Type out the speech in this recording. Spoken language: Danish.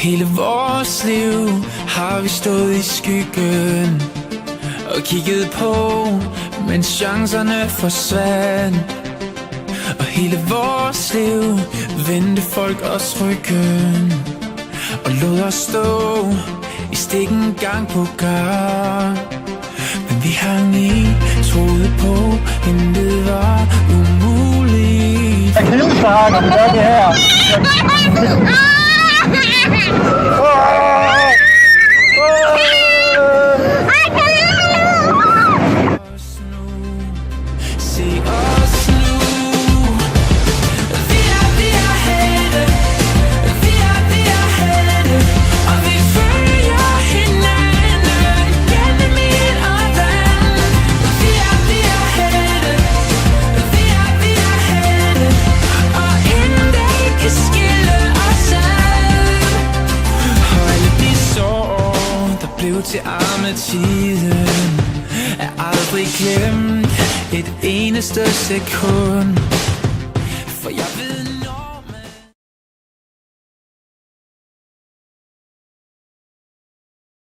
hele vores liv har vi stået i skyggen og kigget på, mens chancerne forsvandt. Og hele vores liv vendte folk os ryggen og lod os stå i stikken gang på gang. Men vi hang i, troede på, intet var umuligt. Jeg knuser her, når man gør det her. Se os nu. Vi er helte. Vi er helte. Og vi følger hinanden gennem ild og vand. Vi er helte. Vi er helte. Og intet kan skille os ad. Og alle de sår, der blev til armetiden, er aldrig glemt et eneste sekund. For jeg ved